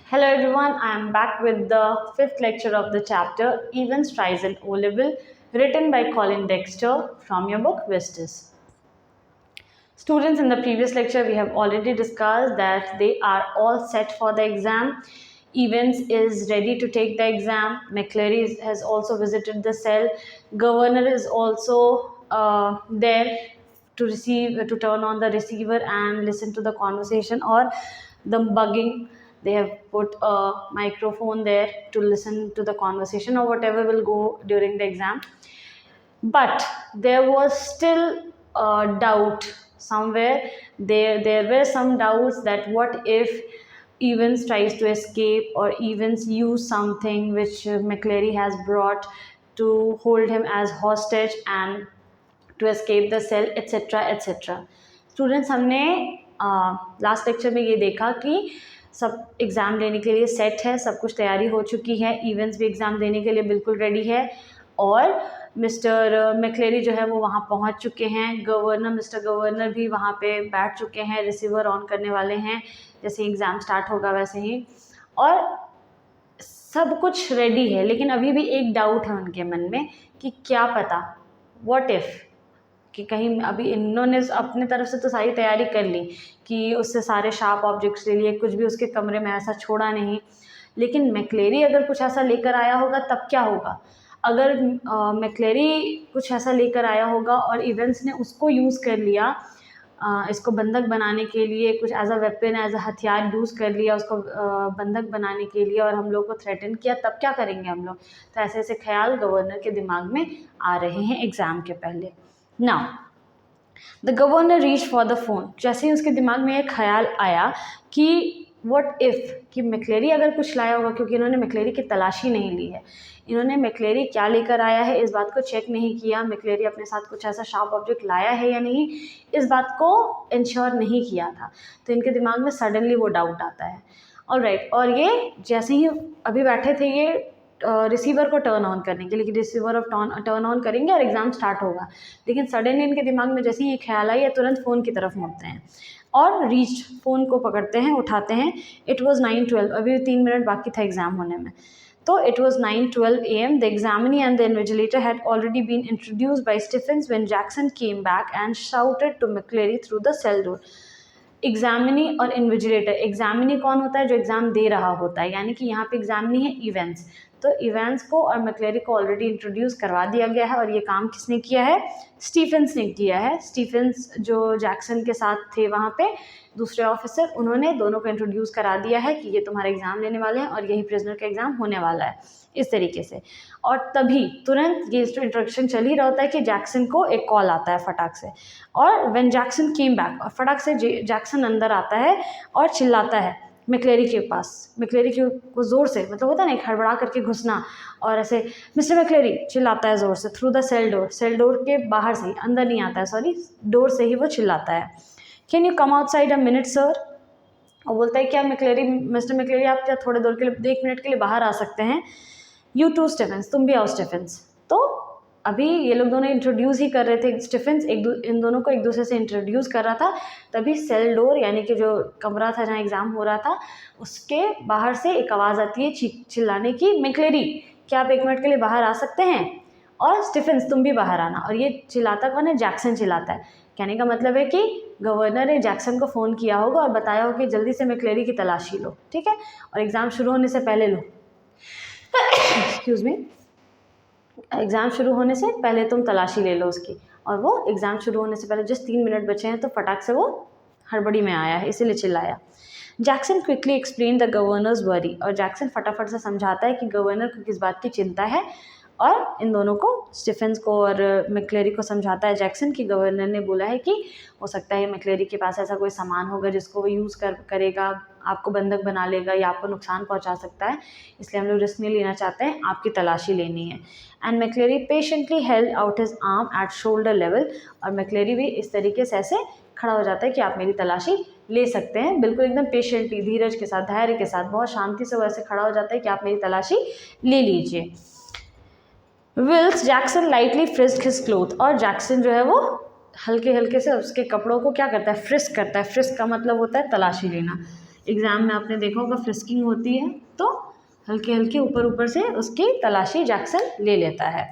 Hello everyone, I am back with the fifth lecture of the chapter Events Tries in O-Level, written by Colin Dexter from your book Vistas. Students, in the previous lecture we have already discussed that they are all set for the exam. Events is ready to take the exam. McCleary has also visited the cell. Governor is also there to turn on the receiver and listen to the conversation or the bugging. They have put a microphone there to listen to the conversation or whatever will go during the exam. But there was still a doubt somewhere. There were some doubts that what if Evans tries to escape or Evans use something which McCleary has brought to hold him as hostage and to escape the cell, etc. etc. Students, हमने last lecture में ये देखा कि सब exam देने के लिए set है, सब कुछ तैयारी हो चुकी है, इवेंट्स भी एग्ज़ाम देने के लिए बिल्कुल रेडी है और मिस्टर मैक्लेरी जो है वो वहाँ पहुँच चुके हैं। मिस्टर गवर्नर भी वहाँ पे बैठ चुके हैं, रिसीवर ऑन करने वाले हैं जैसे एग्ज़ाम स्टार्ट होगा वैसे ही, और सब कुछ रेडी है। लेकिन अभी भी एक डाउट है उनके मन में कि क्या पता, व्हाट इफ़, कि कहीं अभी इन्होंने अपने तरफ से तो सारी तैयारी कर ली कि उससे सारे शार्प ऑब्जेक्ट्स ले लिए, कुछ भी उसके कमरे में ऐसा छोड़ा नहीं, लेकिन मैक्लेरी अगर कुछ ऐसा लेकर आया होगा तब क्या होगा। अगर मैक्लेरी कुछ ऐसा लेकर आया होगा और इवेंट्स ने उसको यूज़ कर लिया, इसको बंधक बनाने के लिए, कुछ as a weapon, as a हथियार यूज़ कर लिया उसको बंधक बनाने के लिए और हम लोग को थ्रेटन किया, तब क्या करेंगे हम लोग। तो ऐसे ऐसे ख्याल गवर्नर के दिमाग में आ रहे हैं एग्ज़ाम के पहले। Now the governor reach for the phone. जैसे ही उसके दिमाग में एक ख्याल आया कि व्हाट इफ़, कि मैक्लेरी अगर कुछ लाया होगा, क्योंकि इन्होंने मैक्लेरी की तलाशी नहीं ली है, इन्होंने मैक्लेरी क्या लेकर आया है इस बात को चेक नहीं किया, मैक्लेरी अपने साथ कुछ ऐसा शार्प ऑब्जेक्ट लाया है या नहीं इस बात को इंश्योर नहीं किया था, तो इनके दिमाग में सडनली वो डाउट आता है। ऑलराइट, और ये जैसे ही अभी बैठे थे ये रिसीवर को टर्न ऑन करने के लिए कि रिसीवर ऑफ टर्न ऑन करेंगे और एग्ज़ाम स्टार्ट होगा, लेकिन सडनली इनके दिमाग में जैसे ही ये ख्याल आई, ये तुरंत फ़ोन की तरफ मुड़ते हैं और रीच फ़ोन को पकड़ते हैं, उठाते हैं। इट वॉज़ 9:12, अभी 3 मिनट बाकी था एग्ज़ाम होने में। तो it was 9:12 a.m. The examinee and the invigilator had already been introduced by Stephens when Jackson came back and shouted to McCleary through the cell door. Examinee और invigilator, examinee कौन होता है, जो एग्ज़ाम दे रहा होता है, यानी कि यहाँ पे एग्जामिनी है इवेंट्स, तो इवेंट्स को और मैक्लेरी को ऑलरेडी इंट्रोड्यूस करवा दिया गया है और ये काम किसने किया है, स्टीफेंस ने किया है। स्टीफेंस जो जैक्सन के साथ थे वहाँ पे दूसरे ऑफिसर, उन्होंने दोनों को इंट्रोड्यूस करा दिया है कि ये तुम्हारा एग्ज़ाम लेने वाले हैं और यही प्रिजनर का एग्ज़ाम होने वाला है, इस तरीके से। और तभी तुरंत ये इंट्रोडक्शन चल ही रहा होता है कि जैक्सन को एक कॉल आता है फटाक से, और व्हेन जैक्सन केम बैक, और फटाक से जैक्सन अंदर आता है और चिल्लाता है मैक्लेरी के पास, मैक्लेरी को ज़ोर से, मतलब होता है ना हड़बड़ा करके घुसना, और ऐसे मिस्टर मैक्लेरी चिल्लाता है ज़ोर से थ्रू द सेल डोर के बाहर से ही, अंदर नहीं आता है, सॉरी डोर से ही वो चिल्लाता है, can you come outside a minute sir. और बोलता है क्या मिस्टर मैक्लेरी आप क्या थोड़े देर के लिए, 1 मिनट के लिए बाहर आ सकते हैं। यू टू स्टीफेंस, तुम भी आओ स्टीफेंस। तो अभी ये लोग दोनों इंट्रोड्यूस ही कर रहे थे, स्टीफेंस इन दोनों को एक दूसरे से इंट्रोड्यूस कर रहा था, तभी सेल डोर यानी कि जो कमरा था जहाँ एग्ज़ाम हो रहा था उसके बाहर से एक आवाज़ आती है चिल्लाने की, मैक्लेरी क्या आप 1 मिनट के लिए बाहर आ सकते हैं, और स्टीफेंस तुम भी बाहर आना। और ये चिल्लाता कौन है, जैक्सन चिल्लाता है। कहने का मतलब है कि गवर्नर ने जैक्सन को फ़ोन किया होगा और बताया होगा कि जल्दी से मैक्लेरी की तलाशी लो, ठीक है, और एग्ज़ाम शुरू होने से पहले लो, एक्सक्यूज़ मी, एग्ज़ाम शुरू होने से पहले तुम तलाशी ले लो उसकी। और वो एग्ज़ाम शुरू होने से पहले जस्ट 3 मिनट बचे हैं, तो फटाक से वो हड़बड़ी में आया है, इसीलिए चिल्लाया। Jackson quickly explain the governors worry, और जैक्सन फटाफट से समझाता है कि गवर्नर को किस बात की चिंता है, और इन दोनों को, स्टीफेंस को और मैक्लेरी को समझाता है जैक्सन कि गवर्नर ने बोला है कि हो सकता है मैक्लेरी के पास ऐसा कोई सामान होगा जिसको वो यूज़ करेगा, आपको बंधक बना लेगा या आपको नुकसान पहुंचा सकता है, इसलिए हम लोग रिस्क नहीं लेना चाहते हैं, आपकी तलाशी लेनी है। And McLeery patiently held out his arm at shoulder level, और मैक्लेरी भी इस तरीके से ऐसे खड़ा हो जाता है कि आप मेरी तलाशी ले सकते हैं, बिल्कुल एकदम पेशेंटली, धीरज के साथ, धैर्य के साथ, बहुत शांति से वो ऐसे खड़ा हो जाता है कि आप मेरी तलाशी ले लीजिए। Wills Jackson lightly frisk his cloth, और जैक्सन जो है वो हल्के हल्के से उसके कपड़ों को क्या करता है, फ्रिस्क करता है। फ्रिस्क का मतलब होता है तलाशी लेना, एग्ज़ाम में आपने देखा होगा फ्रिस्किंग होती है तो हल्के हल्के ऊपर ऊपर से उसकी तलाशी जैक्सन ले लेता है।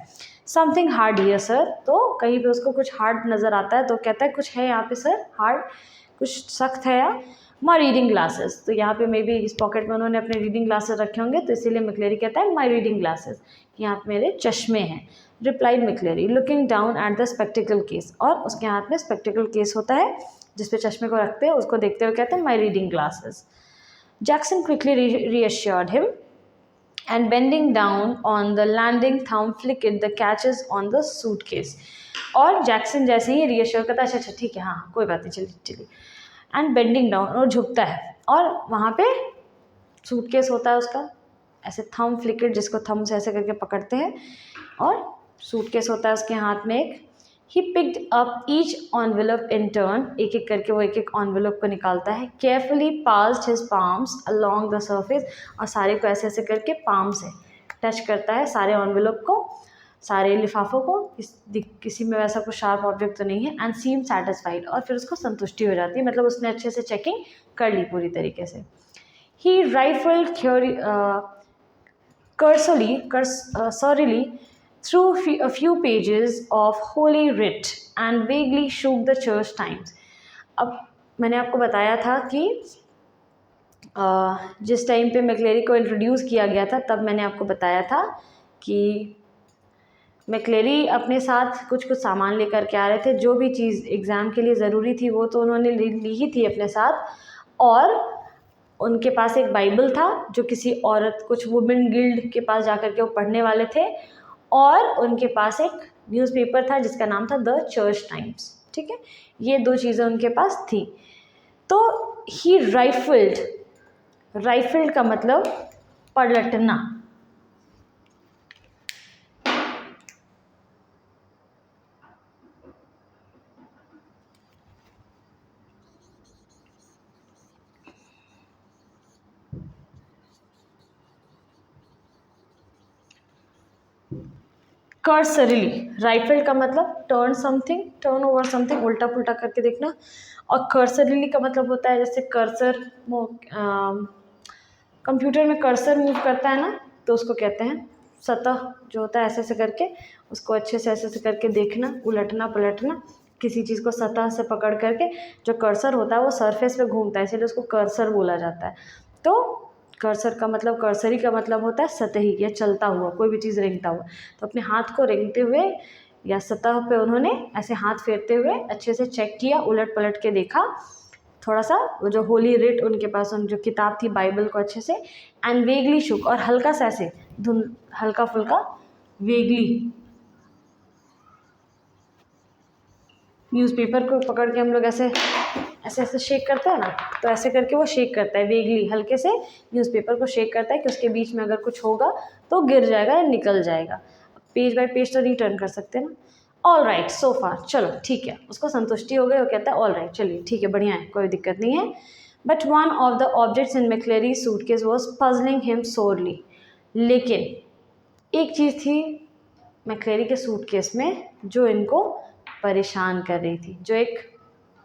समथिंग हार्ड हियर सर, तो कहीं पे उसको कुछ हार्ड नज़र आता है तो कहता है कुछ है यहाँ पे सर हार्ड, कुछ सख्त है यार। माई रीडिंग ग्लासेस, तो यहाँ पे मे बी इस पॉकेट में उन्होंने अपने रीडिंग ग्लासेस रखे होंगे तो इसीलिए मैक्लेरी कहता है माई रीडिंग ग्लासेस, यहाँ पे मेरे चश्मे हैं। Replied McLeery looking down at the spectacle case, और उसके हाथ में स्पेक्टिकल केस होता है जिसपे चश्मे को रखते हैं, उसको देखते हुए कहते हैं my reading glasses. Jackson quickly reassured him and bending down on the landing thumb flicked the catches on the suitcase। और जैक्सन जैसे ही रीअश्योर करता है अच्छा ठीक है हाँ कोई बात नहीं चलिए चलिए, एंड बेंडिंग डाउन, और झुकता है और वहाँ पे सूटकेस होता है उसका, ऐसे थंब फ्लिकेड जिसको थंब से ऐसे करके पकड़ते हैं, और सूटकेस होता है उसके हाथ में एक। He picked up each envelope in turn, एक एक करके वो एक एक एनवेलप को निकालता है। Carefully passed his palms along the surface, और सारे को ऐसे ऐसे करके पाम से टच करता है सारे एनवेलप को, सारे लिफाफों को, किसी में वैसा कुछ शार्प ऑब्जेक्ट तो नहीं है। एंड सीम सेटिस्फाइड, और फिर उसको संतुष्टि हो जाती है, मतलब उसने अच्छे से चेकिंग कर ली पूरी तरीके से। ही rifled cursorily through a few pages of Holy Writ and vaguely shook the church times। अब मैंने आपको बताया था कि जिस टाइम पे मैक्लेरी को इंट्रोड्यूस किया गया था तब मैंने आपको बताया था कि मैक्लेरी अपने साथ कुछ कुछ सामान लेकर के आ रहे थे, जो भी चीज़ एग्ज़ाम के लिए ज़रूरी थी वो तो उन्होंने ली ही थी अपने साथ, और उनके पास एक बाइबल था जो किसी औरत, कुछ वुमेन गिल्ड के पास जाकर के वो पढ़ने वाले थे, और उनके पास एक न्यूज़पेपर था जिसका नाम था द चर्च टाइम्स। ठीक है, ये दो चीज़ें उनके पास थी। तो ही राइफल्ड का मतलब पलटना। कर्सरीली, राइफल का मतलब turn something, turn over something, उल्टा पुल्टा करके देखना। और कर्सरीली का मतलब होता है जैसे कर्सर, कंप्यूटर में कर्सर मूव करता है ना, तो उसको कहते हैं सतह जो होता है ऐसे ऐसे करके उसको अच्छे से ऐसे ऐसे करके देखना, उलटना पलटना, किसी चीज़ को सतह से पकड़ करके। जो कर्सर होता है वो सरफेस पे घूमता है इसलिए उसको कर्सर बोला जाता है। तो कर्सर का मतलब, कर्सरी का मतलब होता है सतही या चलता हुआ, कोई भी चीज़ रेंगता हुआ। तो अपने हाथ को रेंगते हुए या सतह पे उन्होंने ऐसे हाथ फेरते हुए अच्छे से चेक किया, उलट पलट के देखा थोड़ा सा, वो जो होली रिट उनके पास, उन जो किताब थी बाइबल को अच्छे से। एंड वेगली शुक, और हल्का सा ऐसे हल्का फुल्का वेगली, न्यूज़पेपर को पकड़ के हम लोग ऐसे ऐसे ऐसे शेक करते हैं ना, तो ऐसे करके वो शेक करता है वेगली, हल्के से न्यूज़पेपर को शेक करता है कि उसके बीच में अगर कुछ होगा तो गिर जाएगा या निकल जाएगा। पेज बाय पेज तो नहीं टर्न कर सकते ना। ऑल राइट सो फार, चलो ठीक है, उसको संतुष्टि हो गई, वो कहता है ऑल राइट चलिए ठीक है बढ़िया है कोई दिक्कत नहीं है। But one of the objects in McLeery suitcase was puzzling him sorely, लेकिन एक चीज़ थी मैक्लेरी के सूटकेस में जो इनको परेशान कर रही थी, जो एक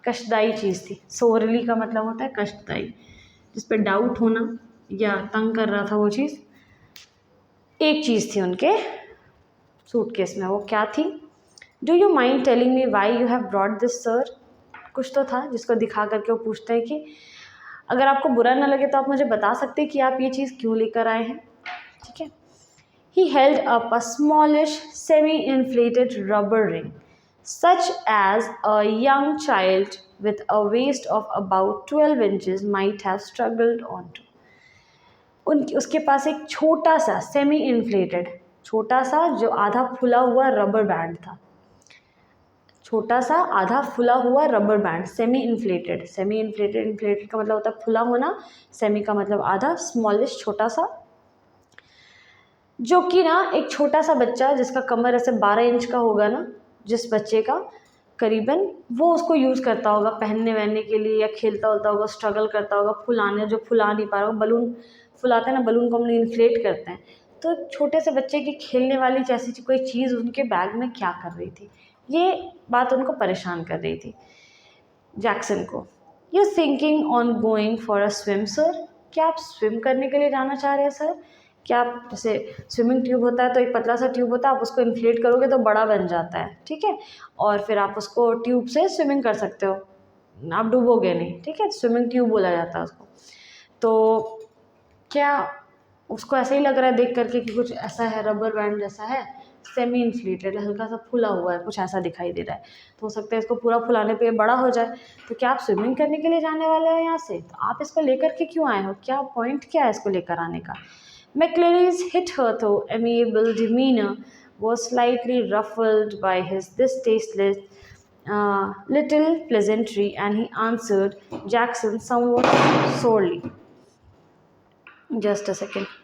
कष्टदायी चीज़ थी। सोरली का मतलब होता है कष्टदायी, जिस पर डाउट होना या तंग कर रहा था वो चीज़। एक चीज़ थी उनके सूटकेस में, वो क्या थी? Do you mind telling me why you have brought this sir, कुछ तो था जिसको दिखा करके वो पूछते हैं कि अगर आपको बुरा ना लगे तो आप मुझे बता सकते हैं कि आप ये चीज़ क्यों लेकर आए हैं। ठीक है। He held up a smallish, semi-inflated rubber ring, such as a young child with a waist of about 12 inches might have struggled onto। उसके पास एक छोटा सा सेमी इन्फ्लेटेड, छोटा सा जो आधा फुला हुआ रबर बैंड था, छोटा सा आधा फुला हुआ rubber band, semi inflated. Semi inflated, inflated का मतलब होता है फुला होना, सेमी का मतलब आधा, स्मॉलिश छोटा सा, जो कि ना एक छोटा सा बच्चा जिसका कमर ऐसे 12 इंच का होगा ना, जिस बच्चे का करीबन, वो उसको यूज़ करता होगा पहनने वहनने के लिए, या खेलता होता होगा, स्ट्रगल करता होगा फुलाने, जो फुला नहीं पा रहा होगा। बलून फुलाते हैं ना, बलून को हम लोग इन्फ्लेट करते हैं, तो छोटे से बच्चे की खेलने वाली जैसी कोई चीज़ उनके बैग में क्या कर रही थी, ये बात उनको परेशान कर रही थी जैक्सन को। You thinking on going for a swim sir, क्या आप स्विम करने के लिए जाना चाह रहे हैं सर? क्या आप, जैसे स्विमिंग ट्यूब होता है तो एक पतला सा ट्यूब होता है, आप उसको इन्फ्लेट करोगे तो बड़ा बन जाता है, ठीक है, और फिर आप उसको ट्यूब से स्विमिंग कर सकते हो, आप डूबोगे नहीं, ठीक है, स्विमिंग ट्यूब बोला जाता है उसको। तो क्या उसको ऐसा ही लग रहा है देख करके कि कुछ ऐसा है, रबर बैंड जैसा है, सेमी इन्फ्लेटेड, हल्का सा फुला हुआ है, कुछ ऐसा दिखाई दे रहा है, तो हो सकता है इसको पूरा फुलाने पे बड़ा हो जाए। तो क्या आप स्विमिंग करने के लिए जाने वाले हो यहाँ से? तो आप इसको लेकर के क्यों आए हो? क्या पॉइंट क्या है इसको लेकर आने का? McCleary's hitherto amiable demeanor was slightly ruffled by his this tasteless little pleasantry, and he answered Jackson somewhat sorely. Just a second.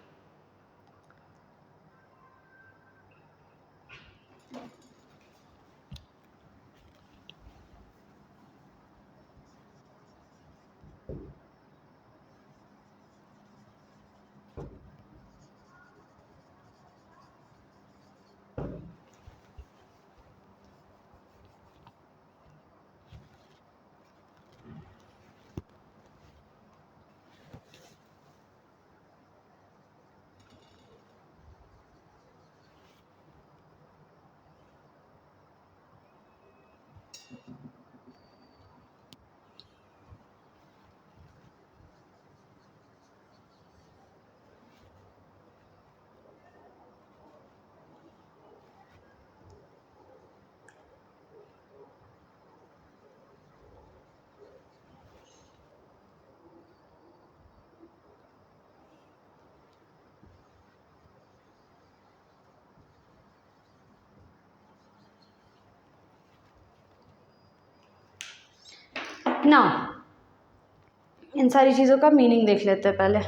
Now, इन सारी चीज़ों का मीनिंग देख लेते हैं पहले।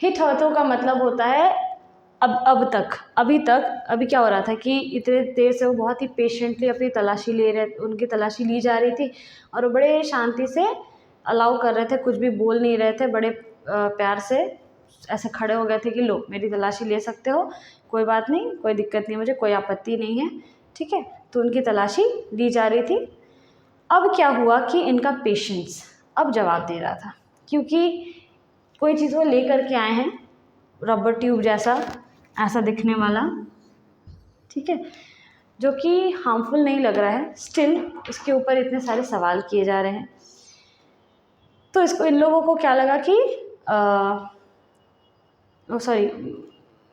हिथर्थो का मतलब होता है अब तक, अभी तक। अभी क्या हो रहा था कि इतने देर से वो बहुत ही पेशेंटली अपनी तलाशी ले रहे, उनकी तलाशी ली जा रही थी, और वो बड़े शांति से अलाउ कर रहे थे, कुछ भी बोल नहीं रहे थे, बड़े प्यार से ऐसे खड़े हो गए थे कि लो मेरी तलाशी ले सकते हो, कोई बात नहीं, कोई दिक्कत नहीं, मुझे कोई आपत्ति नहीं है, ठीक है। तो उनकी तलाशी ली जा रही थी। अब क्या हुआ कि इनका पेशेंस अब जवाब दे रहा था, क्योंकि कोई चीज़ वो ले करके आए हैं, रबर ट्यूब जैसा ऐसा दिखने वाला, ठीक है, जो कि हार्मफुल नहीं लग रहा है, स्टिल इसके ऊपर इतने सारे सवाल किए जा रहे हैं। तो इसको, इन लोगों को क्या लगा कि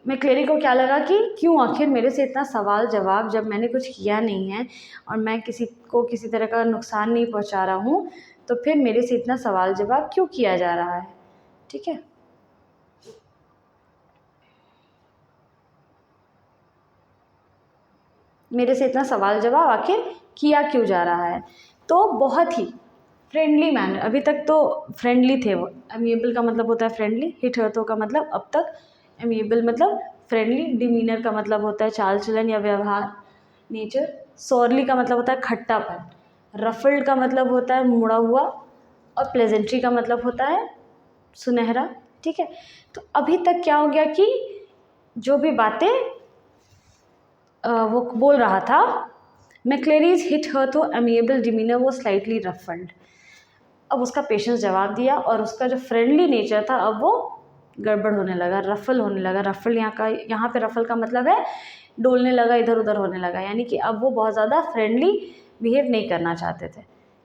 मैक्लेरी को क्या लगा कि क्यों आखिर मेरे से इतना सवाल जवाब, जब मैंने कुछ किया नहीं है और मैं किसी को किसी तरह का नुकसान नहीं पहुंचा रहा हूँ, तो फिर मेरे से इतना सवाल जवाब क्यों किया जा रहा है, ठीक है। मेरे से इतना सवाल जवाब आखिर किया क्यों जा रहा है। तो बहुत ही फ्रेंडली मैनर, अभी तक तो फ्रेंडली थे वो। अमिएबल का मतलब होता है फ्रेंडली, हिथर्थो का मतलब अब तक, अमिएबल मतलब फ्रेंडली, डिमीनर का मतलब होता है चाल चलन या व्यवहार, नेचर, सॉरली का मतलब होता है खट्टापन, रफल्ड का मतलब होता है मुड़ा हुआ, और प्लेजेंट्री का मतलब होता है सुनहरा, ठीक है। तो अभी तक क्या हो गया कि जो भी बातें वो बोल रहा था, मैक्लेरीज हिथर्थो अमिएबल डिमीनर वो स्लाइटली रफल्ड, अब उसका पेशेंस जवाब दिया, और उसका जो फ्रेंडली नेचर था अब वो गड़बड़ होने लगा, रफल होने लगा। रफल यहाँ पे रफल का मतलब है डोलने लगा, इधर उधर होने लगा, यानी कि अब वो बहुत ज़्यादा फ्रेंडली बिहेव नहीं करना चाहते थे,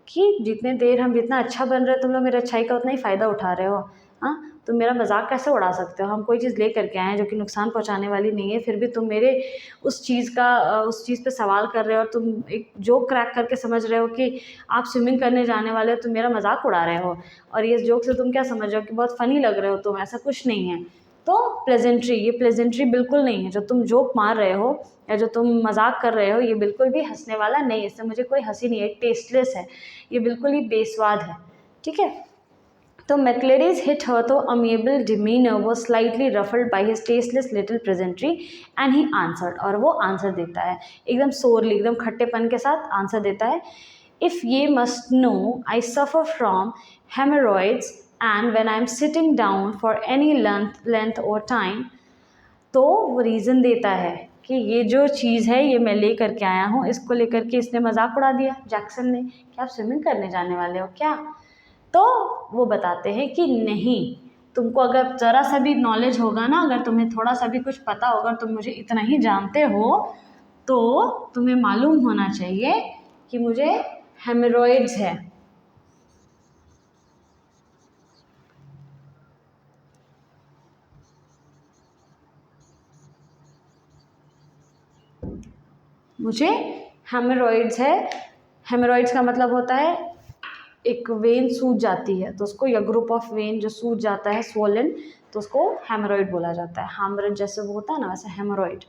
कि जितने देर हम जितना अच्छा बन रहे हो, तुम लोग मेरे अच्छाई का उतना ही फ़ायदा उठा रहे हो, हाँ, तुम मेरा मजाक कैसे उड़ा सकते हो? हम कोई चीज़ ले करके आए हैं जो कि नुकसान पहुंचाने वाली नहीं है, फिर भी तुम मेरे उस चीज़ पे सवाल कर रहे हो, और तुम एक जोक क्रैक करके समझ रहे हो कि आप स्विमिंग करने जाने वाले हो, तुम मेरा मजाक उड़ा रहे हो, और ये जोक से तुम क्या समझ रहे हो कि बहुत फ़नी लग रहे हो तुम, ऐसा कुछ नहीं है। तो प्लेजेंट्री, ये प्लेजेंट्री बिल्कुल नहीं है, जो तुम जोक मार रहे हो या जो तुम मजाक कर रहे हो, ये बिल्कुल भी हंसने वाला नहीं है, इससे मुझे कोई हंसी नहीं है, टेस्टलेस है, ये बिल्कुल ही बेस्वाद है, ठीक है। तो मैक्लेरीज हिथर्थो amiable demeanor was slightly ruffled by his tasteless little pleasantry, and he answered, और वो आंसर देता है एकदम सोरली, एकदम खट्टेपन के साथ आंसर देता है, if ye must know I suffer from hemorrhoids, and when I am sitting down for any length or time, तो वो रीज़न देता है कि ये जो चीज़ है ये मैं ले करके आया हूँ, इसको लेकर के इसने मजाक उड़ा दिया जैक्सन ने कि आप स्विमिंग करने जाने वाले हो क्या। तो वो बताते हैं कि नहीं, तुमको अगर ज़रा सा भी नॉलेज होगा ना, अगर तुम्हें थोड़ा सा भी कुछ पता होगा, तुम मुझे इतना ही जानते हो, तो तुम्हें मालूम होना चाहिए कि मुझे हेमरॉइड्स है। मुझे हेमरॉइड्स है। हेमरॉइड्स का मतलब होता है एक वेन सूज जाती है तो उसको, या ग्रुप ऑफ वेन जो सूज जाता है स्वोलन, तो उसको हेमरॉइड बोला जाता है। हेमरेज जैसे वो होता है ना, वैसे हेमरॉइड।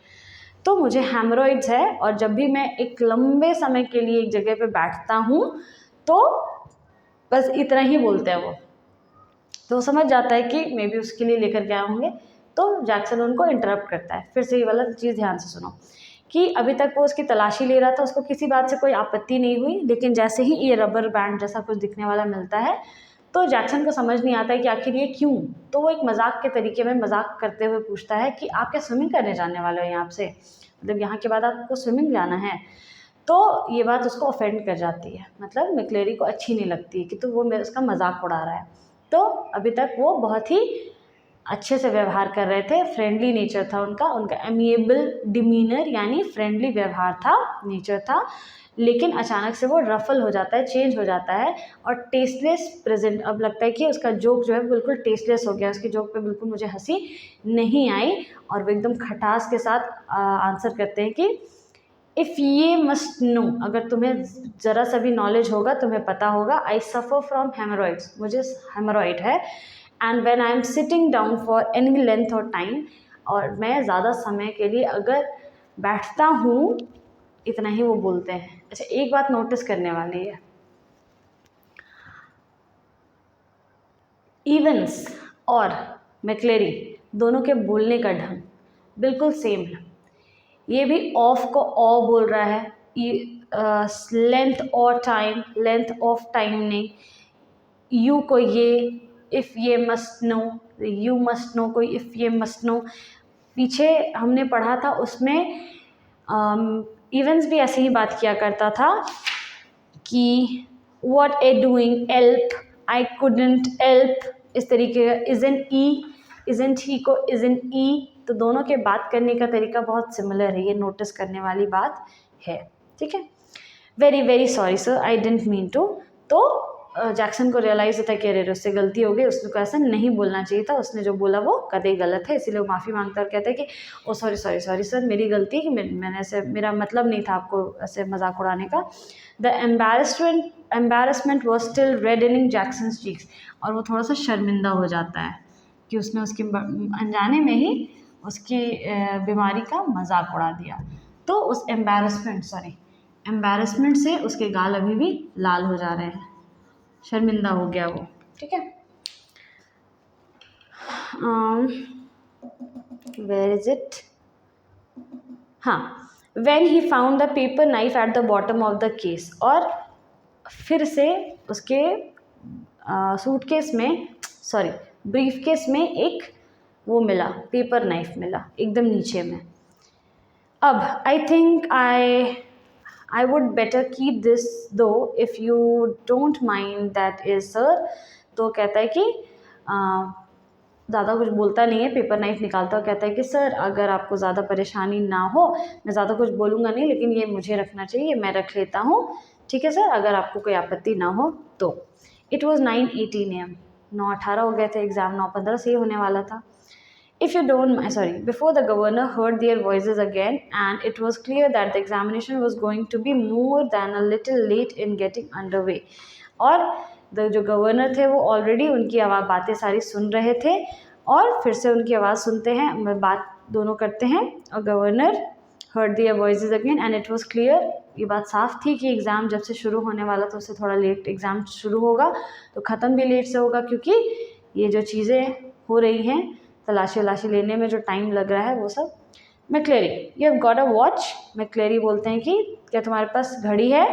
तो मुझे हेमरॉइड्स है, और जब भी मैं एक लंबे समय के लिए एक जगह पे बैठता हूँ तो बस इतना ही बोलते हैं वो, तो समझ जाता है कि मे बी उसके लिए लेकर के आए होंगे। तो जैक्सन उनको इंटरप्ट करता है। फिर से ये वाला चीज़ ध्यान से सुनो कि अभी तक वो उसकी तलाशी ले रहा था, उसको किसी बात से कोई आपत्ति नहीं हुई, लेकिन जैसे ही ये रबर बैंड जैसा कुछ दिखने वाला मिलता है तो जैक्सन को समझ नहीं आता है कि आखिर ये क्यों। तो वो एक मजाक के तरीके में मजाक करते हुए पूछता है कि आप क्या स्विमिंग करने जाने वाले हो यहाँ से, मतलब यहाँ के बाद आपको स्विमिंग जाना है। तो ये बात उसको ऑफेंड कर जाती है, मतलब मैक्लेरी को अच्छी नहीं लगती है कि तो वो मेरे उसका मजाक उड़ा रहा है। तो अभी तक वो बहुत ही अच्छे से व्यवहार कर रहे थे, फ्रेंडली नेचर था उनका, उनका एमिएबल डिमीनर यानी फ्रेंडली व्यवहार था, नेचर था। लेकिन अचानक से वो रफल हो जाता है, चेंज हो जाता है, और टेस्टलेस प्रेजेंट, अब लगता है कि उसका जोक जो है बिल्कुल टेस्टलेस हो गया, उसकी जोक पे बिल्कुल मुझे हंसी नहीं आई, और वो एकदम खटास के साथ आंसर करते हैं कि इफ़ ये मस्ट नो, अगर तुम्हें ज़रा सा भी नॉलेज होगा, तुम्हें पता होगा, आई सफ़र फ्रॉम हेमरॉइड्स, मुझे हेमरॉइड है, and when I am sitting down for any length और टाइम, और मैं ज़्यादा समय के लिए अगर बैठता हूँ, इतना ही वो बोलते हैं। अच्छा, एक बात नोटिस करने वाली है, इवंस और मैक्लेरी दोनों के बोलने का ढंग बिल्कुल सेम है। ये भी ऑफ को ओ बोल रहा है, लेंथ और टाइम, लेंथ ऑफ टाइम ने, यू को ये, इफ़ ये must know, you must know कोई, इफ़ ये मस्ट नो। पीछे हमने पढ़ा था उसमें इवेंट्स भी ऐसे ही बात किया करता था कि what a doing, help, I couldn't help, इस तरीके का। इजंट ई, इजंट ही को इजंट ई, तो दोनों के बात करने का तरीका बहुत सिमिलर है, ये नोटिस करने वाली बात है। ठीक है, very very sorry sir, I didn't mean to. तो जैक्सन को रियलाइज़ होता है कि अरे उससे गलती हो गई, उसको ऐसा नहीं बोलना चाहिए था, उसने जो बोला वो कतई गलत है, इसीलिए वो माफ़ी मांगता है और कहता है कि ओ सॉरी सॉरी सॉरी सर, मेरी गलती कि मैंने ऐसे, मेरा मतलब नहीं था आपको ऐसे मजाक उड़ाने का। The embarrassment was still reddening Jackson's cheeks, और वो थोड़ा सा शर्मिंदा हो जाता है कि उसने उसके अनजाने में ही उसकी बीमारी का मजाक उड़ा दिया। तो उस एम्बेरसमेंट से उसके गाल अभी भी लाल हो जा रहे हैं, शर्मिंदा हो गया वो। ठीक है, वेयर इज इट, हाँ, when he found the paper knife at the bottom of the case, और फिर से उसके सूटकेस में, सॉरी ब्रीफ केस में एक वो मिला, पेपर नाइफ मिला एकदम नीचे में। अब I think I would better keep this though if you don't mind, that is sir. तो कहता है कि ज़्यादा कुछ बोलता नहीं है, पेपर नाइफ निकालता और कहता है कि सर अगर आपको ज़्यादा परेशानी ना हो, मैं ज़्यादा कुछ बोलूँगा नहीं, लेकिन ये मुझे रखना चाहिए, मैं रख लेता हूँ, ठीक है सर, अगर आपको कोई आपत्ति ना हो तो। इट वॉज 9:18 AM, 9:18 हो गए थे, एग्ज़ाम 9:15 से ही होने वाला था। If you don't, sorry, before the governor heard their voices again, and it was clear that the examination was going to be more than a little late in getting underway. और जो governor थे वो already उनकी आवाज़, बातें सारी सुन रहे थे, और फिर से उनकी आवाज़ सुनते हैं, बात दोनों करते हैं, और governor heard their voices again and it was clear, ये बात साफ थी कि एग्ज़ाम जब से शुरू होने वाला तो उससे थोड़ा लेट एग्ज़ाम शुरू होगा, तो ख़त्म भी लेट से होगा, क्योंकि ये जो चीज़ें हो रही हैं, तलाशी लेने में जो टाइम लग रहा है वो सब। McLeery, you have got a watch, McLeery बोलते हैं कि क्या तुम्हारे पास घड़ी है,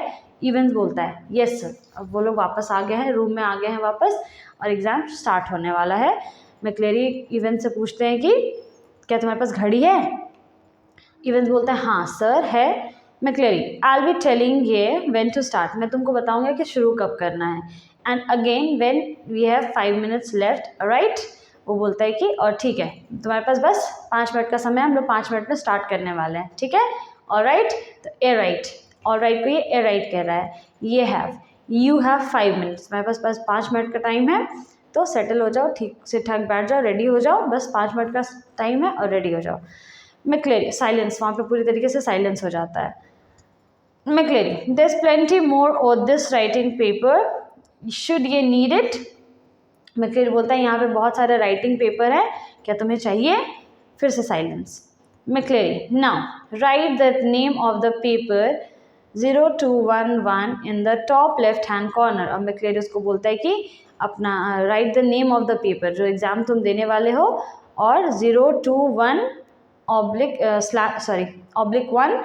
इवेंस बोलता है यस सर। अब वो लोग वापस आ गए हैं, रूम में आ गए हैं वापस, और एग्ज़ाम स्टार्ट होने वाला है। मैक्लेरी इवेंस से पूछते हैं कि क्या तुम्हारे पास घड़ी है, इवेंस बोलता है हाँ सर है। McCleary I will be telling ये व्हेन टू स्टार्ट, मैं तुमको बताऊंगा कि शुरू कब करना है। And again when we have 5 minutes left, right. वो बोलता है कि और ठीक है तुम्हारे पास बस 5 मिनट का समय, हम लोग 5 मिनट में स्टार्ट करने वाले हैं, ठीक है। ऑल राइट, तो ए राइट, ऑल राइट को ये ए राइट कह रहा है। ये हैव, यू हैव 5 minutes, मेरे पास बस 5 मिनट का टाइम है, तो सेटल हो जाओ, ठीक से ठाक बैठ जाओ, रेडी हो जाओ, बस 5 मिनट का टाइम है और रेडी हो जाओ। मैक्लेरी साइलेंस, वहाँ पे पूरी तरीके से साइलेंस हो जाता है। McLeery there is plenty more on this writing paper, should ye need it. McLeery बोलता है यहाँ पे बहुत सारे राइटिंग पेपर है, क्या तुम्हें चाहिए। फिर से silence. McLeery now write the name of the paper 0211 in the top left hand corner. और मैक्लेरी उसको बोलता है कि अपना write the name of the paper, जो एग्ज़ाम तुम देने वाले हो, और 021 /1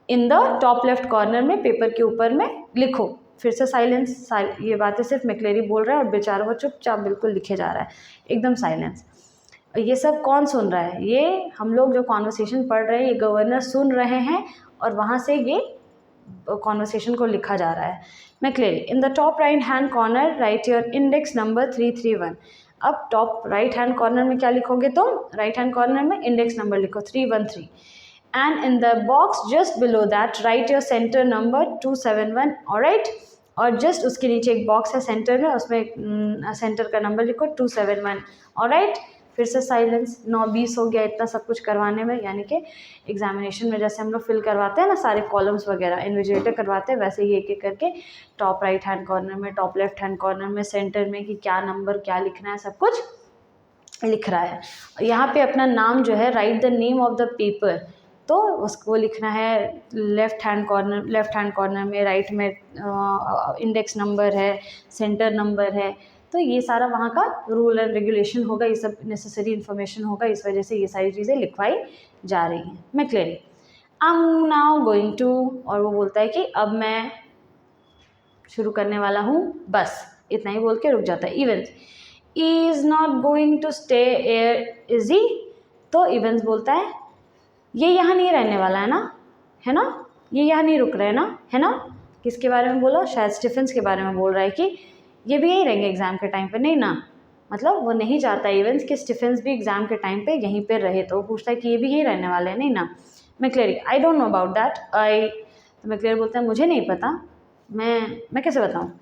in the top left corner में पेपर के ऊपर में लिखो। फिर से साइलेंस। ये बातें सिर्फ मैक्लेरी बोल रहा है और बेचारा वो चुपचाप बिल्कुल लिखे जा रहा है, एकदम साइलेंस। ये सब कौन सुन रहा है, ये हम लोग जो कॉन्वर्सेशन पढ़ रहे हैं ये गवर्नर सुन रहे हैं और वहाँ से ये कॉन्वर्सेशन को लिखा जा रहा है। McLeery in the top right hand corner write your index number 331। अब टॉप राइट हैंड कॉर्नर में क्या लिखोगे तुम, राइट हैंड कॉर्नर में इंडेक्स नंबर लिखो 313। And in the box just below that right your centre number 271, alright. और just उसके नीचे एक बॉक्स है सेंटर में, उसमें सेंटर का नंबर लिखो 271, ऑलराइट। फिर से साइलेंस। 9:20 हो गया इतना सब कुछ करवाने में, यानी कि एग्जामिनेशन में जैसे हम लोग फिल करवाते हैं ना सारे कॉलम्स वगैरह, इन्विजिलेटर करवाते हैं, वैसे ही एक एक करके टॉप राइट हैंड कॉर्नर में, टॉप लेफ्ट हैंड कॉर्नर में, सेंटर में कि क्या नंबर क्या लिखना है सब कुछ लिख रहा है। यहाँ पे अपना नाम जो है right the name of the paper, तो उसको लिखना है लेफ़्ट हैंड कॉर्नर में, राइट में इंडेक्स नंबर है, सेंटर नंबर है। तो ये सारा वहाँ का रूल एंड रेगुलेशन होगा, ये सब नेसेसरी इन्फॉर्मेशन होगा, इस वजह से ये सारी चीज़ें लिखवाई जा रही हैं। McLeery I am now going to, और वो बोलता है कि अब मैं शुरू करने वाला हूँ, बस इतना ही बोल के रुक जाता है। Evans is not going to stay here is he, तो इवेंस बोलता है ये यहाँ नहीं रहने वाला है ना, ये यहाँ नहीं रुक रहे है ना। किसके बारे में बोला, शायद स्टीफेंस के बारे में बोल रहा है कि ये भी यहीं रहेंगे एग्ज़ाम के टाइम पे, नहीं ना, मतलब वो नहीं चाहता इवेंस कि स्टीफेंस भी एग्ज़ाम के टाइम पे यहीं पे रहे, तो वो पूछता है कि ये भी यहीं रहने वाले हैं, नहीं ना। McLeery I don't know about that, तो मैक्लेरी बोलता है मुझे नहीं पता, मैं कैसे बताऊँ।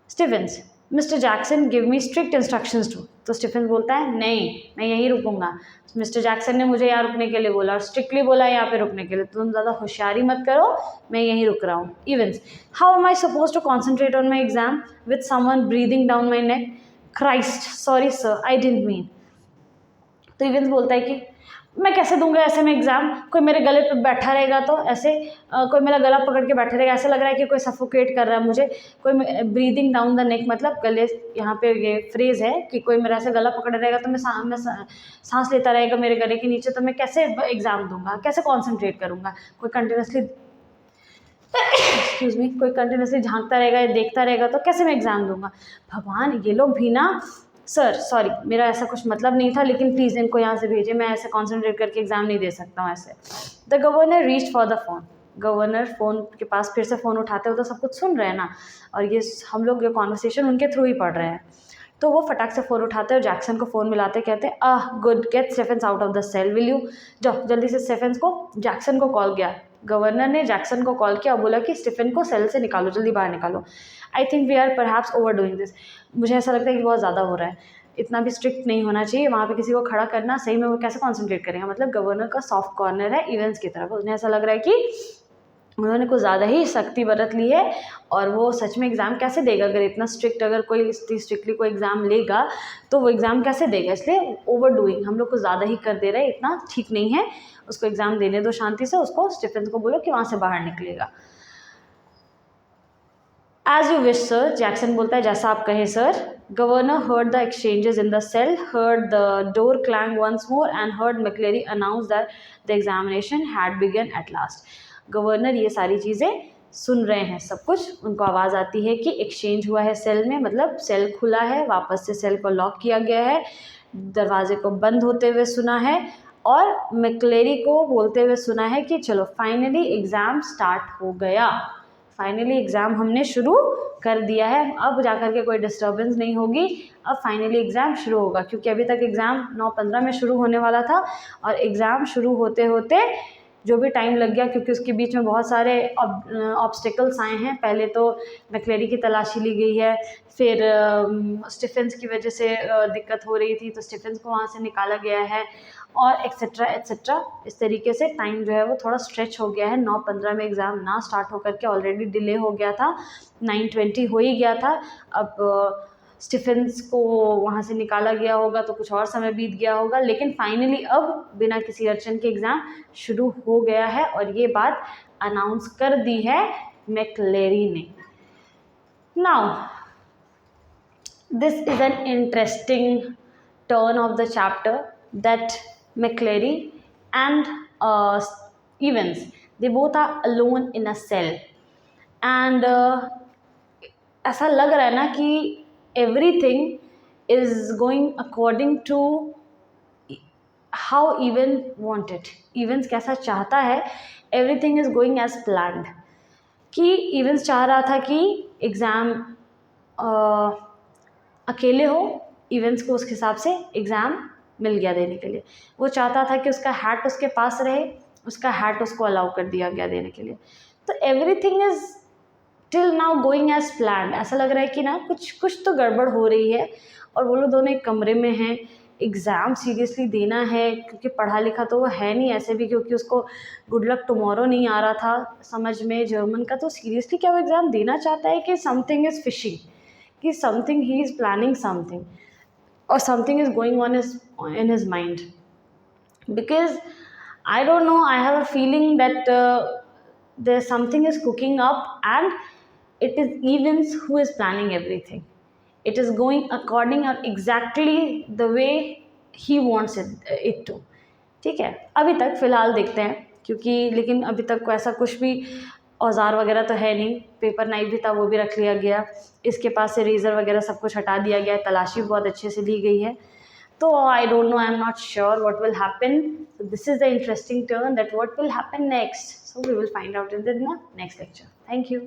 Stephens mister Jackson give me strict instructions to, तो स्टीफेंस बोलता है नहीं मैं यहीं रुकूंगा, मिस्टर जैक्सन ने मुझे यहाँ रुकने के लिए बोला और स्ट्रिक्टली बोला यहाँ पे रुकने के लिए, तो तुम ज़्यादा होशियारी मत करो, मैं यहीं रुक रहा हूँ। Evans how am I suppose to concentrate on my exam with someone breathing down my neck, Christ sorry sir I didn't mean. तो इवेंस बोलता है कि मैं कैसे दूंगा ऐसे में एग्ज़ाम, कोई मेरे गले पे बैठा रहेगा तो ऐसे कोई मेरा गला पकड़ के बैठे रहेगा, ऐसा लग रहा है कि कोई सफोकेट कर रहा है मुझे, कोई ब्रीदिंग डाउन द नेक मतलब गले, यहाँ पे ये फ्रेज़ है कि कोई मेरा ऐसे गला पकड़ रहेगा तो मैं सांस लेता रहेगा मेरे गले के नीचे, तो मैं कैसे एग्ज़ाम दूंगा, कैसे कॉन्सेंट्रेट करूँगा। कोई कंटिन्यूसली एक्सक्यूज़ मी, कोई कंटिन्यूसली झांकता रहेगा, देखता रहेगा, तो कैसे मैं एग्ज़ाम दूंगा। भगवान ये लोग भी ना, सर सॉरी मेरा ऐसा कुछ मतलब नहीं था, लेकिन प्लीज़ इनको यहाँ से भेजिए, मैं ऐसे कॉन्सेंट्रेट करके एग्ज़ाम नहीं दे सकता हूँ ऐसे। The governor reach for the phone, governor phone के पास फिर से फ़ोन उठाते हो, तो सब कुछ सुन रहे हैं ना, और ये हम लोग ये कॉन्वर्सेशन उनके थ्रू ही पढ़ रहे हैं। तो वो फटाक से फ़ोन उठाते हैं और जैक्सन को फ़ोन मिलाते, कहते हैं good get Stephens out of the cell will you, जाओ जल्दी से स्टीफेंस को, जैक्सन को कॉल किया, गवर्नर ने जैक्सन को कॉल किया और बोला कि स्टीफेन को सेल से निकालो, जल्दी बाहर निकालो। I think we are perhaps overdoing this, मुझे ऐसा लगता है कि बहुत ज़्यादा हो रहा है, इतना भी स्ट्रिक्ट नहीं होना चाहिए, वहाँ पे किसी को खड़ा करना, सही में वो कैसे कॉन्सेंट्रेट करेगा। मतलब गवर्नर का सॉफ्ट कॉर्नर है इवेंट्स की तरफ, उन्हें ऐसा लग रहा है कि उन्होंने कुछ ज़्यादा ही सख्ती बरत ली है, और वो सच में एग्ज़ाम कैसे देगा, अगर इतना स्ट्रिक्ट, अगर कोई स्ट्रिक्टली कोई एग्ज़ाम लेगा तो वो एग्ज़ाम कैसे देगा। इसलिए ओवर डूइंग, हम लोग कुछ ज़्यादा ही कर दे रहे हैं, इतना ठीक नहीं है, उसको एग्ज़ाम देने दो शांति से, उसको स्टीफेंस को बोलो कि वहाँ से बाहर निकलेगा। As you wish sir, Jackson बोलता है जैसा आप कहें सर। Governor heard the exchanges in the cell, heard the door clang once more and heard McLeery announce that the examination had begun at last. Governor ये सारी चीज़ें सुन रहे हैं सब कुछ, उनको आवाज़ आती है कि एक्सचेंज हुआ है सेल में, मतलब सेल खुला है, वापस से सेल को लॉक किया गया है, दरवाजे को बंद होते हुए सुना है, और मैक्लेरी को बोलते हुए सुना है कि चलो फाइनली एग्ज़ाम स्टार्ट हो गया, फाइनली एग्ज़ाम हमने शुरू कर दिया है, अब जाकर के कोई डिस्टर्बेंस नहीं होगी, अब फाइनली एग्ज़ाम शुरू होगा। क्योंकि अभी तक एग्ज़ाम 9:15 में शुरू होने वाला था और एग्ज़ाम शुरू होते होते जो भी टाइम लग गया, क्योंकि उसके बीच में बहुत सारे ऑब्स्टिकल्स आए हैं। पहले तो मैक्लेरी की तलाशी ली गई है, फिर स्टीफेंस की वजह से दिक्कत हो रही थी तो स्टीफेंस को वहाँ से निकाला गया है, और एक्सेट्रा एक्सेट्रा। इस तरीके से टाइम जो है वो थोड़ा स्ट्रेच हो गया है। 9:15 में एग्ज़ाम ना स्टार्ट होकर के ऑलरेडी डिले हो गया था, 9:20 हो ही गया था। अब स्टीफेंस को वहाँ से निकाला गया होगा तो कुछ और समय बीत गया होगा, लेकिन फाइनली अब बिना किसी अड़चन के एग्ज़ाम शुरू हो गया है और ये बात अनाउंस कर दी है मैक्लेरी ने। Now this is an interesting turn of the chapter that McClary and Evans, they both are alone in a cell and ऐसा लग रहा है ना कि everything is going according to how Evans कैसा चाहता है, everything is going as planned। कि Evans चाह रहा था कि एग्ज़ाम अकेले हो, इवेंट्स को उस हिसाब से एग्ज़ाम मिल गया देने के लिए। वो चाहता था कि उसका हैट उसके पास रहे, उसका हैट उसको अलाउ कर दिया गया देने के लिए। तो everything is till now going as plan. ऐसा लग रहा है कि ना कुछ तो गड़बड़ हो रही है और वो लोग दोनों एक कमरे में हैं। एग्ज़ाम सीरियसली देना है क्योंकि पढ़ा लिखा तो वो है नहीं ऐसे भी, क्योंकि उसको गुड लक टुमारो नहीं आ रहा था समझ में जर्मन का। तो सीरियसली क्या वो एग्ज़ाम देना चाहता है कि समथिंग इज़ फिशिंग, कि something he is planning something or something is going on in his mind, because I don't know, I have a feeling that there's something is cooking up and it is Evans who is planning everything. It is going according or exactly the way he wants it to। ठीक है, अभी तक फ़िलहाल देखते हैं क्योंकि लेकिन अभी तक को ऐसा कुछ भी औज़ार वगैरह तो है नहीं। पेपर नाइफ भी था वो भी रख लिया गया, इसके पास से रेज़र वगैरह सब कुछ हटा दिया गया, तलाशी बहुत अच्छे से ली गई है। तो I don't know, I am not sure what will happen. So this is the interesting turn that what will happen next, so we will find out in the next lecture. Thank you.